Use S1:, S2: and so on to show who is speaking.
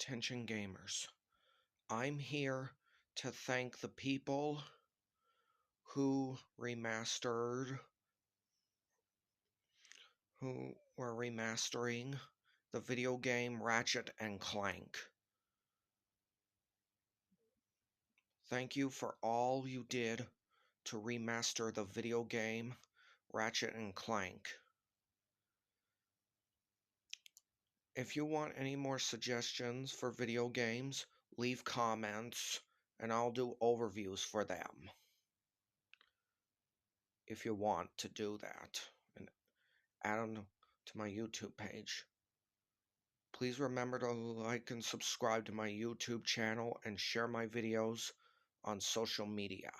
S1: Attention gamers, I'm here to thank the people who were remastering the video game Ratchet and Clank. Thank you for all you did to remaster the video game Ratchet and Clank. If you want any more suggestions for video games, leave comments and I'll do overviews for them. If you want to do that and add them to my YouTube page. Please remember to like and subscribe to my YouTube channel and share my videos on social media.